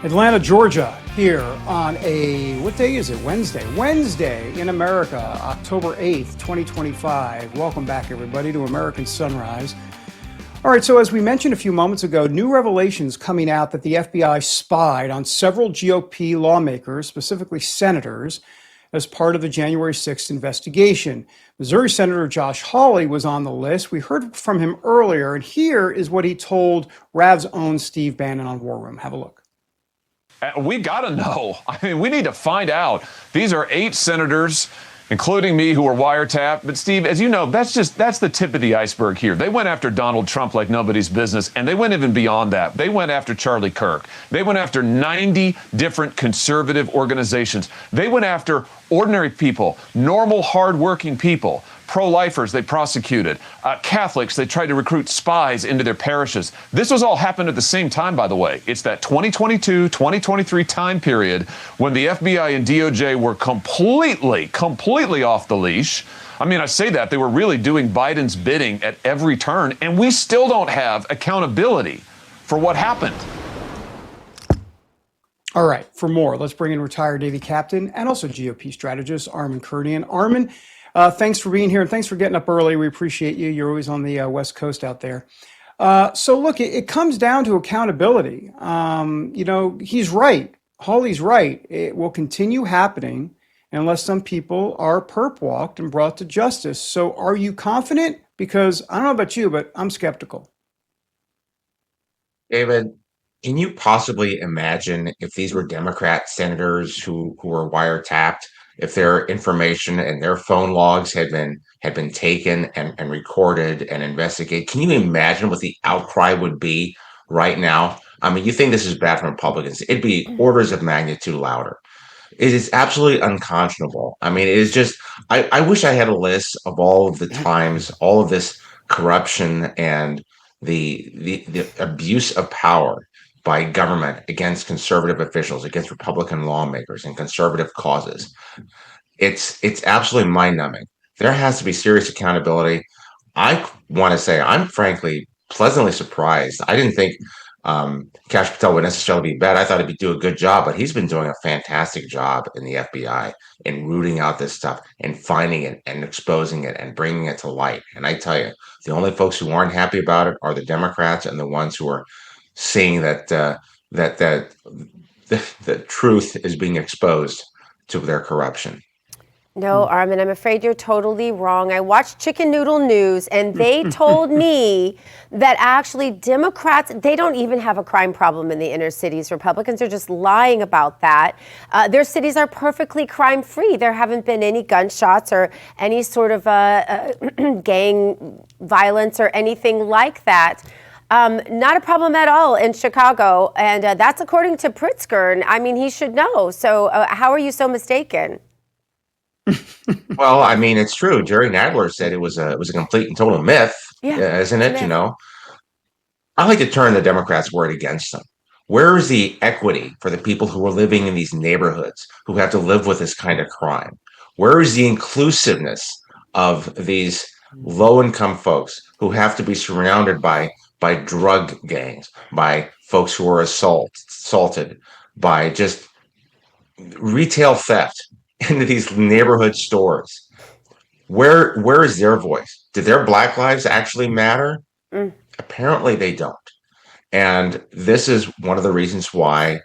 Atlanta, Georgia, here on what day is it? Wednesday. Wednesday in America, October 8th, 2025. Welcome back, everybody, to American Sunrise. All right, so as we mentioned a few moments ago, new revelations coming out that the FBI spied on several GOP lawmakers, specifically senators, as part of the January 6th investigation. Missouri Senator Josh Hawley was on the list. We heard from him earlier, and here is what he told Rav's own Steve Bannon on War Room. Have a look. We got to know. I mean, we need to find out. These are 8 senators, including me, who were wiretapped. But Steve, as you know, that's the tip of the iceberg here. They went after Donald Trump like nobody's business, and they went even beyond that. They went after Charlie Kirk. They went after 90 different conservative organizations. They went after ordinary people, normal, hardworking people. Pro-lifers they prosecuted, Catholics they tried to recruit spies into their parishes. This was all happened at the same time, by the way. It's that 2022-2023 time period when the FBI and DOJ were completely off the leash. I mean, I say that they were really doing Biden's bidding at every turn, and we still don't have accountability for what happened. All right, for more, let's bring in retired Navy captain and also GOP strategist Armen Kurdian. Armen, thanks for being here, and thanks for getting up early. We appreciate you. You're always on the West Coast out there. So look, it comes down to accountability. He's right. Hawley's right. It will continue happening unless some people are perp walked and brought to justice. So are you confident? Because I don't know about you, but I'm skeptical. David, can you possibly imagine if these were Democrat senators who were wiretapped, if their information and their phone logs had been taken and recorded and investigated? Can you imagine what the outcry would be right now? I mean, you think this is bad for Republicans. It'd be orders of magnitude louder. It is absolutely unconscionable. I mean, it is just, I wish I had a list of all of the times, all of this corruption and the abuse of power by government against conservative officials, against Republican lawmakers and conservative causes. It's absolutely mind-numbing. There has to be serious accountability. I want to say I'm frankly pleasantly surprised. I didn't think Kash Patel would necessarily be bad. I thought he'd do a good job, but he's been doing a fantastic job in the FBI in rooting out this stuff and finding it and exposing it and bringing it to light. And I tell you, the only folks who aren't happy about it are the Democrats and the ones who are seeing that the truth is being exposed to their corruption. No, Armen, I'm afraid you're totally wrong. I watched Chicken Noodle News, and they told me that actually Democrats, they don't even have a crime problem in the inner cities. Republicans are just lying about that. Their cities are perfectly crime-free. There haven't been any gunshots or any sort of gang violence or anything like that. Not a problem at all in Chicago, and that's according to Pritzker. I mean, he should know. So how are you so mistaken? Well, I mean, it's true. Jerry Nadler said it was a complete and total myth, isn't it? You know, I like to turn the Democrats' word against them. Where is the equity for the people who are living in these neighborhoods who have to live with this kind of crime? Where is the inclusiveness of these low-income folks who have to be surrounded by drug gangs, by folks who are assaulted, by just retail theft into these neighborhood stores? Where is their voice? Do their Black lives actually matter? Apparently they don't. And this is one of the reasons why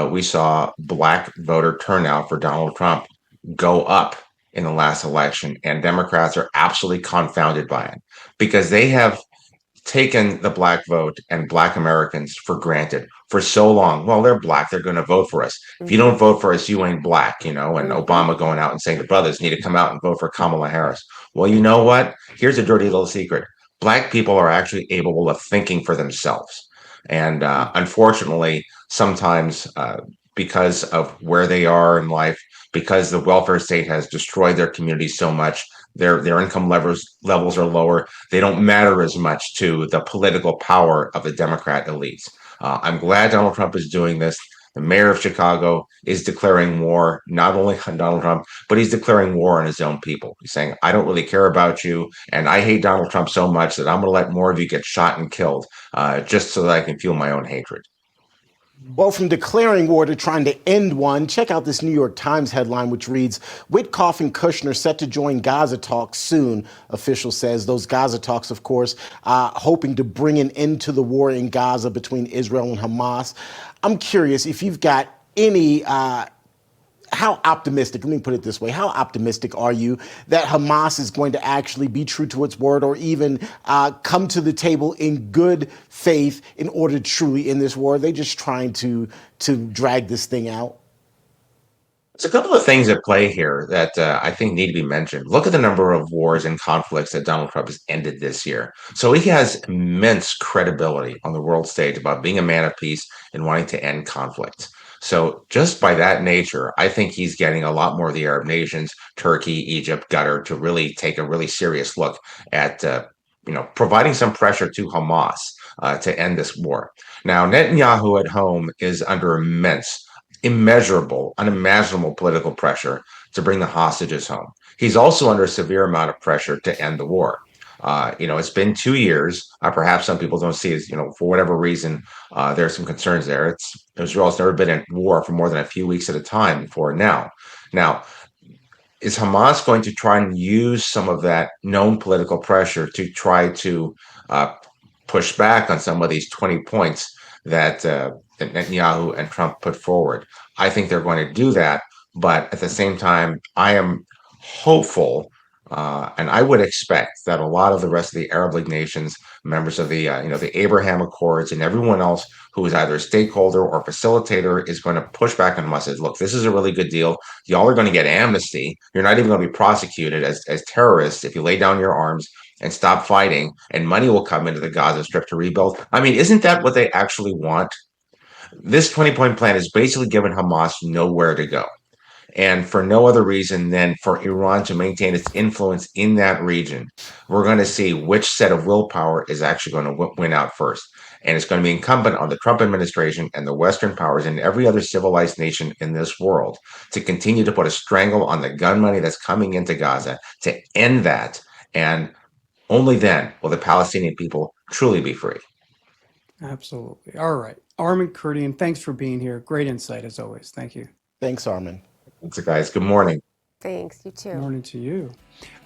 we saw Black voter turnout for Donald Trump go up in the last election. And Democrats are absolutely confounded by it because they have taken the Black vote and Black Americans for granted for so long. Well, they're Black, they're going to vote for us. If you don't vote for us, you ain't Black, and Obama going out and saying the brothers need to come out and vote for Kamala Harris. Well, you know what? Here's a dirty little secret. Black people are actually capable of thinking for themselves. And unfortunately, sometimes because of where they are in life, because the welfare state has destroyed their community so much, their income levels are lower. They don't matter as much to the political power of the Democrat elites. I'm glad Donald Trump is doing this. The mayor of Chicago is declaring war, not only on Donald Trump, but he's declaring war on his own people. He's saying, I don't really care about you, and I hate Donald Trump so much that I'm going to let more of you get shot and killed just so that I can fuel my own hatred. Well, from declaring war to trying to end one, check out this New York Times headline, which reads, Wyckoff and Kushner set to join Gaza talks soon, official says. Those Gaza talks, of course, hoping to bring an end to the war in Gaza between Israel and Hamas. I'm curious if you've got any how optimistic, let me put it this way, how optimistic are you that Hamas is going to actually be true to its word or even come to the table in good faith in order to truly end this war? Are they just trying to drag this thing out? There's a couple of things at play here that I think need to be mentioned. Look at the number of wars and conflicts that Donald Trump has ended this year. So he has immense credibility on the world stage about being a man of peace and wanting to end conflict. So just by that nature, I think he's getting a lot more of the Arab nations, Turkey, Egypt, Qatar, to really take a really serious look at providing some pressure to Hamas to end this war. Now, Netanyahu at home is under immeasurable, unimaginable political pressure to bring the hostages home. He's also under a severe amount of pressure to end the war. It's been 2 years. Perhaps some people don't see it, for whatever reason, there are some concerns there. Israel's never been at war for more than a few weeks at a time before now. Now, is Hamas going to try and use some of that known political pressure to try to push back on some of these 20 points that Netanyahu and Trump put forward? I think they're going to do that, but at the same time, I am hopeful, and I would expect that a lot of the rest of the Arab League nations, members of the Abraham Accords, and everyone else who is either a stakeholder or facilitator is going to push back on Hamas. Says, look, this is a really good deal. Y'all are going to get amnesty. You're not even going to be prosecuted as terrorists if you lay down your arms and stop fighting, and money will come into the Gaza Strip to rebuild. I mean, isn't that what they actually want? This 20-point plan is basically given Hamas nowhere to go, and for no other reason than for Iran to maintain its influence in that region. We're going to see which set of willpower is actually going to win out first. And it's going to be incumbent on the Trump administration and the Western powers and every other civilized nation in this world to continue to put a strangle on the gun money that's coming into Gaza to end that. And only then will the Palestinian people truly be free. Absolutely. All right. Armin Kurdian, thanks for being here. Great insight as always. Thank you. Thanks, Armin. Thanks, guys. Good morning. Thanks. You too. Good morning to you.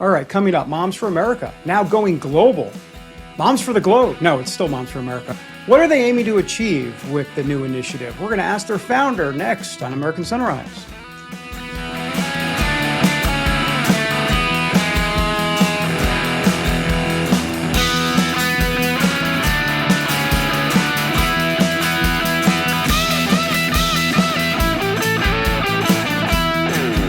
All right. Coming up, Moms for America, now going global. Moms for the Globe. No, it's still Moms for America. What are they aiming to achieve with the new initiative? We're going to ask their founder next on American Sunrise.